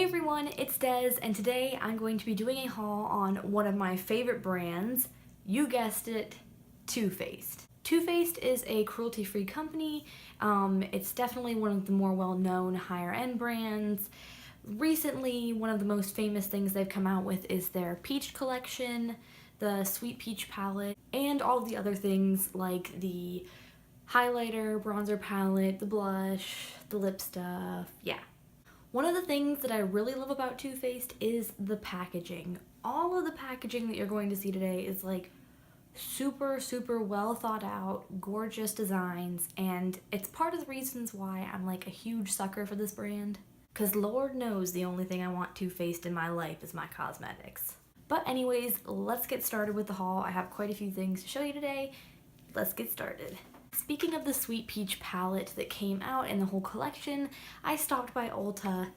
everyone, it's Des, and today I'm going to be doing a haul on one of my favorite brands. You guessed it, Too Faced. Too Faced is a cruelty-free company. It's definitely one of the more well-known higher-end brands. Recently, one of the most famous things they've come out with is their peach collection, the Sweet Peach palette, and all the other things like the highlighter, bronzer palette, the blush, the lip stuff, yeah. One of the things that I really love about Too Faced is the packaging. All of the packaging that you're going to see today is like super well thought out, gorgeous designs, and it's part of the reasons why I'm like a huge sucker for this brand. Cause Lord knows the only thing I want Too Faced in my life is my cosmetics. But anyways, let's get started with the haul. I have quite a few things to show you today. Let's get started. Speaking of the Sweet Peach palette that came out in the whole collection, I stopped by Ulta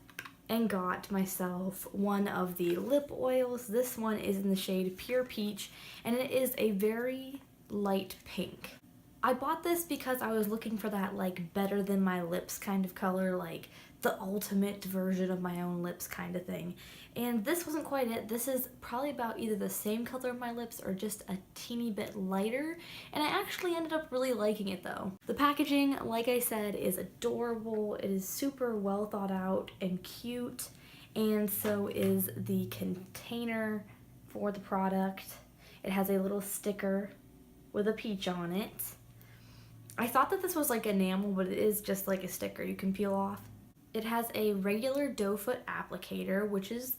and got myself one of the lip oils. This one is in the shade Pure Peach, and it is a very light pink. I bought this because I was looking for that like better than my lips kind of color, like the ultimate version of my own lips kind of thing. And this wasn't quite it. This is probably about either the same color of my lips or just a teeny bit lighter. And I actually ended up really liking it though. The packaging, like I said, is adorable. It is super well thought out and cute. And so is the container for the product. It has a little sticker with a peach on it. I thought that this was like enamel, but it is just like a sticker you can peel off. It has a regular doe foot applicator, which is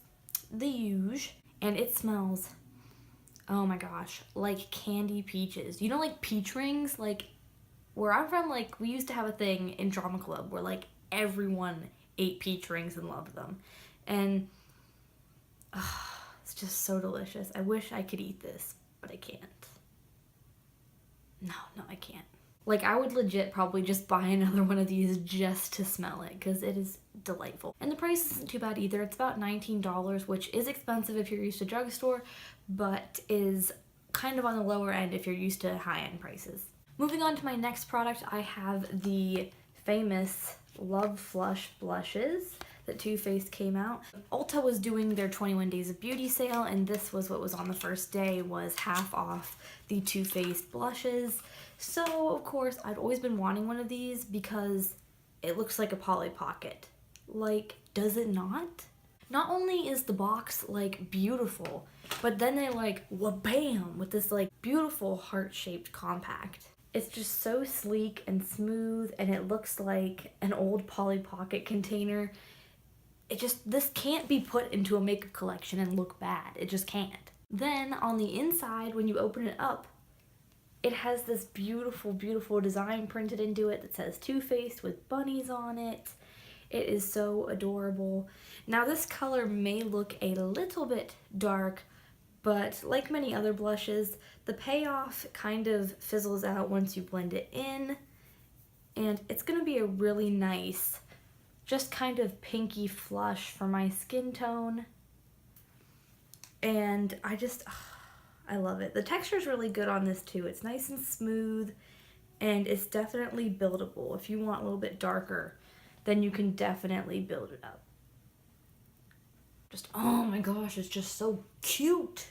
the huge, and it smells, oh my gosh, like candy peaches. You know, like peach rings? Like where I'm from, like we used to have a thing in drama club where like everyone ate peach rings and loved them. And it's just so delicious. I wish I could eat this, but I can't. No, I can't. Like, I would legit probably just buy another one of these just to smell it, because it is delightful. And the price isn't too bad either. It's about $19, which is expensive if you're used to drugstore, but is kind of on the lower end if you're used to high-end prices. Moving on to my next product, I have the famous Love Flush blushes that Too Faced came out. Ulta was doing their 21 Days of Beauty sale, and this was what was on the first day, was half off the Too Faced blushes. So, of course, I'd always been wanting one of these because it looks like a Polly Pocket. Like, does it not? Not only is the box, like, beautiful, but then they, like, wha-bam, with this, like, beautiful heart-shaped compact. It's just so sleek and smooth, and it looks like an old Polly Pocket container. This can't be put into a makeup collection and look bad. It just can't. Then, on the inside, when you open it up, it has this beautiful design printed into it that says Too Faced with bunnies on it. It is so adorable. Now this color may look a little bit dark, but like many other blushes, the payoff kind of fizzles out once you blend it in, and it's gonna be a really nice, just kind of pinky flush for my skin tone. And I love it. The texture is really good on this too. It's nice and smooth, and it's definitely buildable. If you want a little bit darker, then you can definitely build it up. Just, oh my gosh, it's just so cute.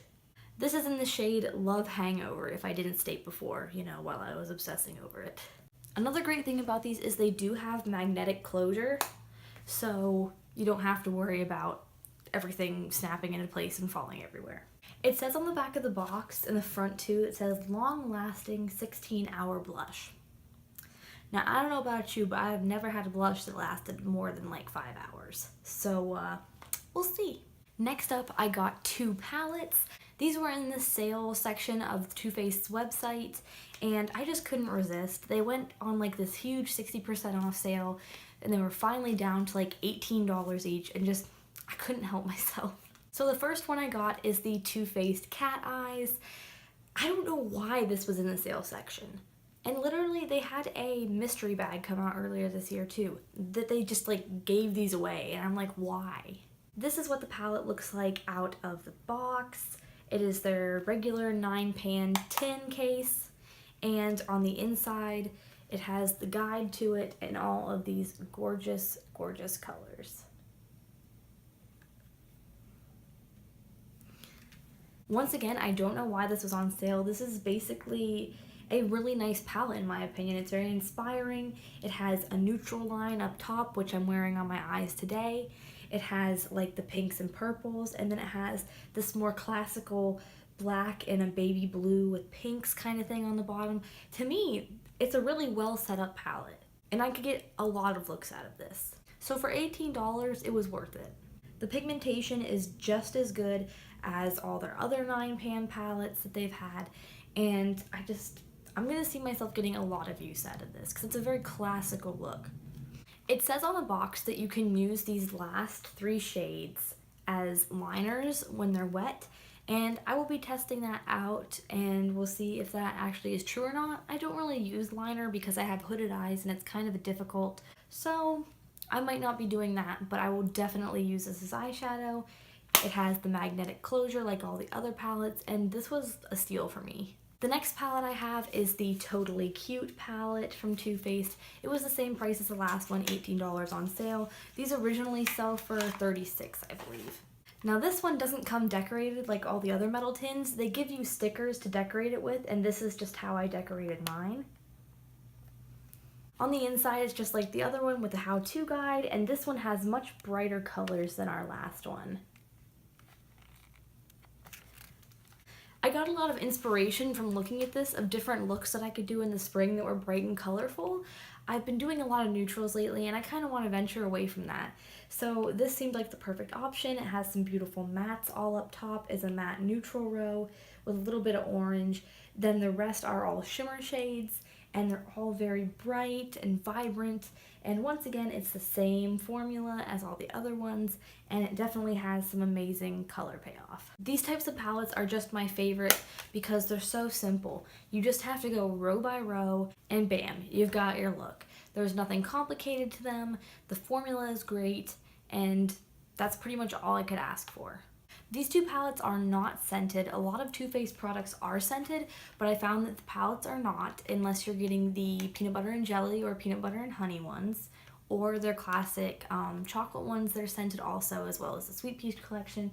This is in the shade Love Hangover, if I didn't state before, you know, while I was obsessing over it. Another great thing about these is they do have magnetic closure, so you don't have to worry about everything snapping into place and falling everywhere. It says on the back of the box, in the front too, it says long-lasting 16-hour blush. Now, I don't know about you, but I've never had a blush that lasted more than like 5 hours. So, we'll see. Next up, I got two palettes. These were in the sale section of Too Faced's website, and I just couldn't resist. They went on like this huge 60% off sale, and they were finally down to like $18 each, and just, I couldn't help myself. So the first one I got is the Too Faced Cat Eyes. I don't know why this was in the sale section. And literally they had a mystery bag come out earlier this year too, that they just like gave these away, and I'm like, why? This is what the palette looks like out of the box. It is their regular 9-pan tin case, and on the inside it has the guide to it and all of these gorgeous colors. Once again, I don't know why this was on sale. This is basically a really nice palette in my opinion. It's very inspiring. It has a neutral line up top, which I'm wearing on my eyes today. It has like the pinks and purples, and then it has this more classical black and a baby blue with pinks kind of thing on the bottom. To me, it's a really well set up palette, and I could get a lot of looks out of this. So for $18, it was worth it. The pigmentation is just as good as all their other 9pan palettes that they've had, and I'm gonna see myself getting a lot of use out of this because it's a very classical look. It says on the box that you can use these last 3 shades as liners when they're wet, and I will be testing that out and we'll see if that actually is true or not. I don't really use liner because I have hooded eyes and it's kind of difficult, so I might not be doing that, but I will definitely use this as eyeshadow. It has the magnetic closure like all the other palettes, and this was a steal for me. The next palette I have is the Totally Cute palette from Too Faced. It was the same price as the last one, $18 on sale. These originally sell for $36, I believe. Now this one doesn't come decorated like all the other metal tins. They give you stickers to decorate it with, and this is just how I decorated mine. On the inside, it's just like the other one with the how-to guide, and this one has much brighter colors than our last one. I got a lot of inspiration from looking at this of different looks that I could do in the spring that were bright and colorful. I've been doing a lot of neutrals lately and I kind of want to venture away from that. So this seemed like the perfect option. It has some beautiful mattes all up top as a matte neutral row with a little bit of orange. Then the rest are all shimmer shades, and they're all very bright and vibrant. And once again, it's the same formula as all the other ones, and it definitely has some amazing color payoff. These types of palettes are just my favorite because they're so simple. You just have to go row by row, and bam, you've got your look. There's nothing complicated to them, the formula is great, and that's pretty much all I could ask for. These 2 palettes are not scented. A lot of Too Faced products are scented, but I found that the palettes are not unless you're getting the peanut butter and jelly or peanut butter and honey ones, or their classic chocolate ones that are scented also, as well as the Sweet Peach collection,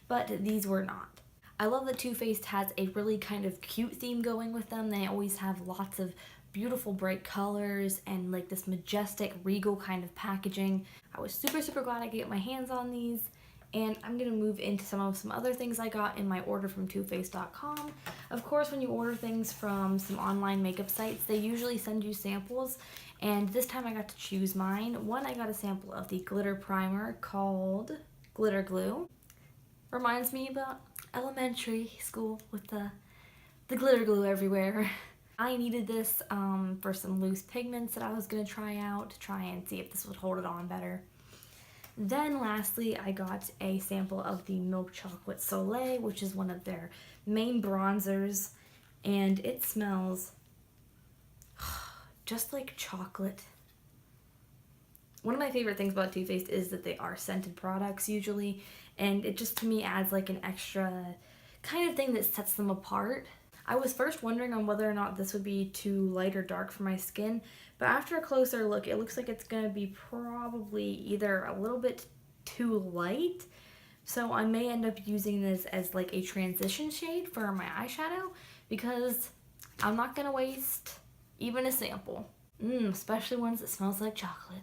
but these were not. I love that Too Faced has a really kind of cute theme going with them. They always have lots of beautiful bright colors and like this majestic regal kind of packaging. I was super glad I could get my hands on these. And I'm going to move into some other things I got in my order from TooFaced.com. Of course, when you order things from some online makeup sites, they usually send you samples. And this time I got to choose mine. One, I got a sample of the glitter primer called Glitter Glue. Reminds me about elementary school with the glitter glue everywhere. I needed this for some loose pigments that I was going to try out to try and see if this would hold it on better. Then lastly, I got a sample of the Milk Chocolate Soleil, which is one of their main bronzers, and it smells just like chocolate. One of my favorite things about Too Faced is that they are scented products usually, and it just to me adds like an extra kind of thing that sets them apart. I was first wondering on whether or not this would be too light or dark for my skin, but after a closer look, it looks like it's going to be probably either a little bit too light, so I may end up using this as like a transition shade for my eyeshadow because I'm not going to waste even a sample, especially ones that smells like chocolate.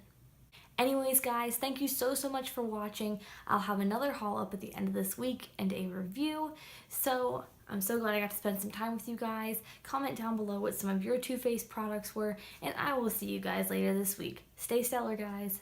Anyways guys, thank you so much for watching. I'll have another haul up at the end of this week and a review, so I'm so glad I got to spend some time with you guys. Comment down below what some of your Too Faced products were, and I will see you guys later this week. Stay stellar, guys.